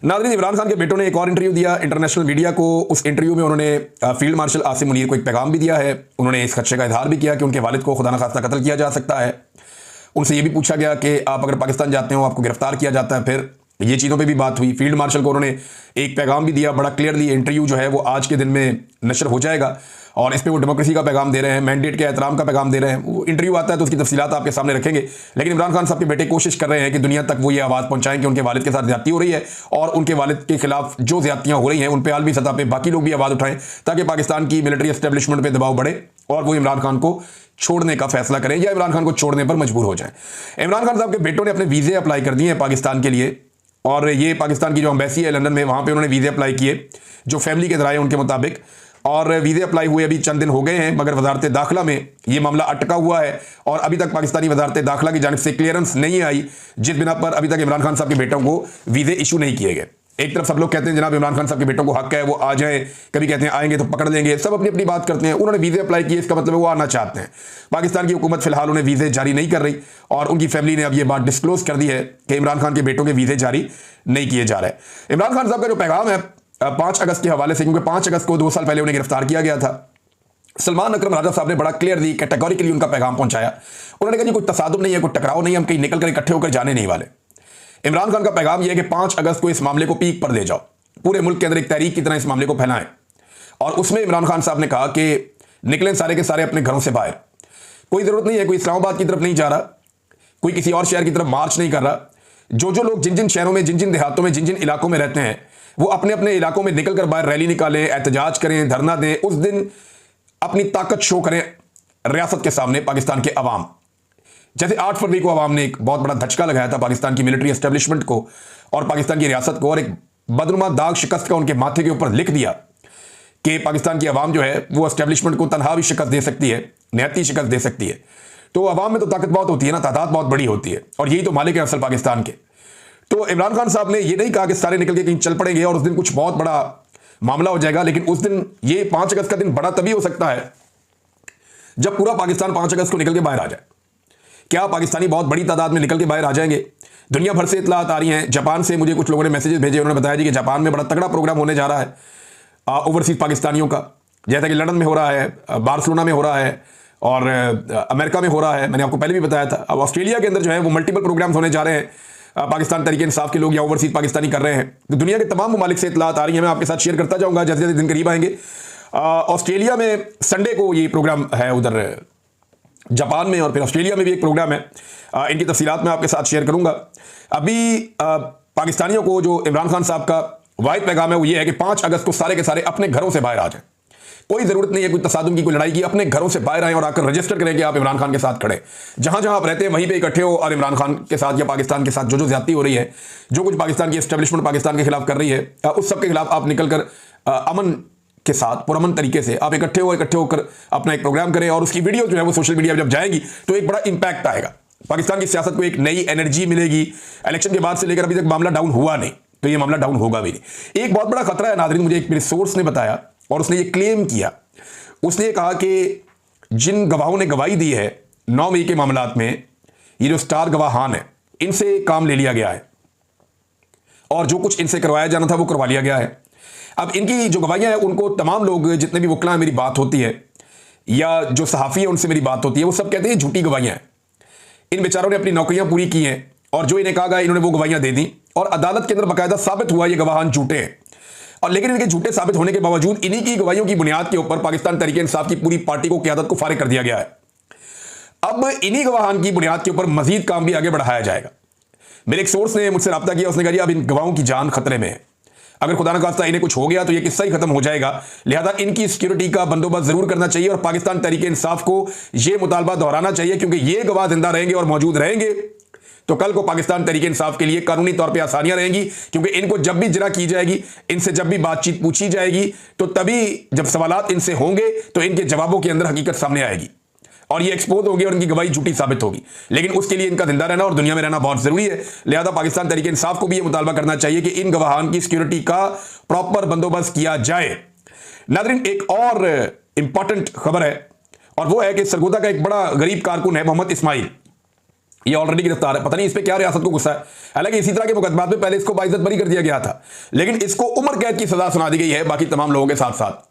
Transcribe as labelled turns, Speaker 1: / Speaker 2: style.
Speaker 1: नाज़रीन, इमरान खान के बेटों ने एक और इंटरव्यू दिया इंटरनेशनल मीडिया को। उस इंटरव्यू में उन्होंने फील्ड मार्शल आसिम मुनीर को एक पैगाम भी दिया है। उन्होंने इस खदशे का इजहार भी किया कि उनके वालिद को खुदा न खास्ता कत्ल किया जा सकता है। उनसे ये भी पूछा गया कि आप अगर पाकिस्तान जाते हो आपको गिरफ्तार किया जाता है, फिर ये चीज़ों पे भी बात हुई। फील्ड मार्शल को उन्होंने एक पैगाम भी दिया बड़ा क्लियरली। इंटरव्यू जो है वो आज के दिन में नशर हो जाएगा और इस पर वो डेमोक्रेसी का पैगाम दे रहे हैं, मैंडेट के एहतराम का पैगाम दे रहे हैं। वो इंटरव्यू आता है तो उसकी तफसीलात आपके सामने रखेंगे। लेकिन इमरान खान साहब के बेटे कोशिश कर रहे हैं कि दुनिया तक वो ये आवाज़ पहुंचाएं कि उनके वालिद के साथ ज्यादती हो रही है और उनके वालिद के खिलाफ जो ज्यादतियां हो रही हैं उन पर आलमी सतह पर बाकी लोग भी आवाज़ उठाएं, ताकि पाकिस्तान की मिलिट्री एस्टेब्लिशमेंट पर दबाव बढ़े और वो इमरान खान को छोड़ने का फैसला करें या इमरान खान को छोड़ने पर मजबूर हो जाए। इमरान खान साहब के बेटों ने अपने वीज़े अप्लाई कर दिए हैं पाकिस्तान के लिए, और ये पाकिस्तान की जो एम्बेसी है लंदन में, वहाँ पे उन्होंने वीज़े अप्लाई किए जो फैमिली के ज़राए उनके मुताबिक। और वीज़े अप्लाई हुए अभी चंद दिन हो गए हैं, मगर वजारत दाखिला में ये मामला अटका हुआ है और अभी तक पाकिस्तानी वजारत दाखिला की जानिब से क्लियरेंस नहीं आई, जिस बिना पर अभी तक इमरान खान साहब के बेटों को वीज़े इशू नहीं किए गए। एक तरफ सब लोग कहते हैं जनाब इमरान खान साहब के बेटों को हक है वो आ जाए, कभी कहते हैं आएंगे तो पकड़ लेंगे, सब अपनी अपनी बात करते हैं। उन्होंने वीज़े अप्लाई किए, इसका मतलब वो आना चाहते हैं। पाकिस्तान की हुकूमत फिलहाल उन्हें वीज़े जारी नहीं कर रही और उनकी फैमिली ने अब ये बात डिस्क्लोज कर दी है कि इमरान खान के बेटों के वीज़े जारी नहीं किए जा रहे। इमरान खान साहब का जो पैगाम है 5 अगस्त के हवाले से, क्योंकि 5 अगस्त को 2 साल पहले उन्हें गिरफ्तार किया गया था, सलमान अकरम राजा साहब ने बड़ा क्लियरली कैटेगोरिकली उनका पैगाम पहुंचाया। उन्होंने कहा जी कोई तसादुम नहीं है, कोई टकराव नहीं है, हम कहीं निकल कर इकट्ठे होकर जाने नहीं वाले। इमरान खान का पैगाम यह है कि 5 अगस्त को इस मामले को पीक पर ले जाओ, पूरे मुल्क के अंदर एक तहरीक की तरह इस मामले को फैलाएं। और उसमें इमरान खान साहब ने कहा कि निकलें सारे के सारे अपने घरों से बाहर, कोई जरूरत नहीं है, कोई इस्लामाबाद की तरफ नहीं जा रहा, कोई किसी और शहर की तरफ मार्च नहीं कर रहा। जो जो लोग जिन जिन शहरों में, जिन जिन देहातों में, जिन जिन इलाकों में रहते हैं वो अपने अपने इलाकों में निकल कर बाहर रैली निकालें, एहतजाज करें, धरना दें, उस दिन अपनी ताकत शो करें रियासत के सामने पाकिस्तान के अवाम। जैसे 8 फरवरी को अवाम ने एक बहुत बड़ा धचका लगाया था पाकिस्तान की मिलिट्री एस्टेब्लिशमेंट को और पाकिस्तान की रियासत को, और एक बदनुमा दाग शिकस्त का उनके माथे के ऊपर लिख दिया कि पाकिस्तान की अवाम जो है वो एस्टेब्लिशमेंट को तनहा भी शिकस्त दे सकती है, निहत्ती शिकस्त दे सकती है। तो अवाम में तो ताकत बहुत होती है ना, तादाद बहुत बड़ी होती है, और यही तो मालिक है असल पाकिस्तान के। तो इमरान खान साहब ने ये नहीं कहा कि सारे निकल के कहीं चल पड़ेंगे और उस दिन कुछ बहुत बड़ा मामला हो जाएगा, लेकिन उस दिन ये 5 अगस्त का दिन बड़ा तभी हो सकता है जब पूरा पाकिस्तान 5 अगस्त को निकल के बाहर आ जाए। क्या पाकिस्तानी बहुत बड़ी तादाद में निकल के बाहर आ जाएंगे? दुनिया भर से इतलात आ रही हैं। जापान से मुझे कुछ लोगों ने मैसेजेस भेजे, उन्होंने बताया जी कि जापान में बड़ा तगड़ा प्रोग्राम होने जा रहा है ओवरसीज पाकिस्तानियों का, जैसा कि लंदन में हो रहा है, बार्सिलोना में हो रहा है और अमेरिका में हो रहा है, मैंने आपको पहले भी बताया था। अब ऑस्ट्रेलिया के अंदर जो है वो मल्टीपल प्रोग्राम्स होने जा रहे हैं, पाकिस्तान तरीके इंसाफ के लोग या ओवरसीज पाकिस्तानी कर रहे हैं। तो दुनिया के तमाम ममालिक से इतलात आ रही है, मैं आपके साथ शेयर करता जाऊँगा जैसे जैसे दिन करीब आएंगे। ऑस्ट्रेलिया में संडे को ये प्रोग्राम है उधर जापान में, और फिर ऑस्ट्रेलिया में भी एक प्रोग्राम है। इनकी तफसीलात मैं आपके साथ शेयर करूंगा। अभी पाकिस्तानियों को जो इमरान खान साहब का वाहिद पैगाम है वो ये है कि 5 अगस्त को सारे के सारे अपने घरों से बाहर आ जाएं। कोई जरूरत नहीं है कोई तसादुम की, कोई लड़ाई की, अपने घरों से बाहर आए और आकर रजिस्टर करें कि आप इमरान खान के साथ खड़े, जहां जहां आप रहते हैं वहीं पे इकट्ठे हो और इमरान खान के साथ या पाकिस्तान के साथ जो जो ज्यादती हो रही है, जो कुछ पाकिस्तान की एस्टेब्लिशमेंट पाकिस्तान के खिलाफ कर रही है, उस सब के खिलाफ आप निकलकर अमन के साथ पुरअमन तरीके से आप इकट्ठे होकर अपना एक प्रोग्राम करें, और उसकी वीडियो जो है वो सोशल मीडिया पर जब जाएगी तो एक बड़ा इंपैक्ट आएगा, पाकिस्तान की सियासत को एक नई एनर्जी मिलेगी। इलेक्शन के बाद से लेकर अभी तक मामला डाउन हुआ नहीं, तो ये मामला डाउन होगा भी नहीं। एक बहुत बड़ा खतरा है नाज़रीन, मुझे एक मेरे सोर्स ने बताया और उसने ये क्लेम किया, उसने ये कहा कि जिन गवाहों ने गवाही दी है 9 मई के मामलात में, ये जो स्टार गवाहान है इनसे काम ले लिया गया है और जो कुछ इनसे करवाया जाना था वो करवा लिया गया है। अब इनकी जो गवाहियां हैं उनको तमाम लोग, जितने भी वकला हैं, मेरी बात होती है या जो सहाफ़ी है उनसे मेरी बात होती है, वो सब कहते हैं झूठी गवाहियां हैं। इन बेचारों ने अपनी नौकरियां पूरी की हैं और जो इन्हें कहा गया इन्होंने वो गवाहियां दे दी और अदालत के अंदर बाकायदा साबित हुआ ये गवाहान झूठे हैं। और लेकिन इनके झूठे साबित होने के बावजूद इन्हीं की गवाहियों की बुनियाद के ऊपर पाकिस्तान तहरीक इंसाफ की पूरी पार्टी को, क़यादत को फारिग कर दिया गया है। अब इन्हीं गवाहान की बुनियाद के ऊपर मजीद काम भी आगे बढ़ाया जाएगा। मेरे एक सोर्स ने मुझसे रब्ता किया, उसने कहा अब इन गवाहों की जान खतरे में है, अगर खुदा न खास्ता इन्हें कुछ हो गया तो ये किस्सा ही खत्म हो जाएगा, लिहाजा इनकी सिक्योरिटी का बंदोबस्त जरूर करना चाहिए और पाकिस्तान तहरीक इंसाफ को यह मुतालबा दोहराना चाहिए, क्योंकि ये गवाह जिंदा रहेंगे और मौजूद रहेंगे तो कल को पाकिस्तान तहरीक इंसाफ के लिए कानूनी तौर पे आसानियां रहेंगी, क्योंकि इनको जब भी जरा की जाएगी, इनसे जब भी बातचीत पूछी जाएगी, तो तभी जब सवालात इनसे होंगे तो इनके जवाबों के अंदर हकीकत सामने आएगी और ये एक्सपोज होगी और इनकी गवाही झूठी साबित होगी। लेकिन उसके लिए इनका जिंदा रहना और दुनिया में रहना बहुत जरूरी है, लिहाजा पाकिस्तान तहरीक इंसाफ को भी यह मुतालबा करना चाहिए कि इन गवाहान की सिक्योरिटी का प्रॉपर बंदोबस्त किया जाए। नाज़रीन, एक और इंपॉर्टेंट खबर है और वो है कि सरगोदा का एक बड़ा गरीब कारकुन है मोहम्मद इस्माइल, ये ऑलरेडी गिरफ्तार है, पता नहीं इस पे क्या रियासत को गुस्सा है। हालांकि इसी तरह के मुकदमात में पहले इसको बाइज्जत बरी कर दिया गया था, लेकिन इसको उम्र कैद की सजा सुना दी गई है बाकी तमाम लोगों के साथ साथ।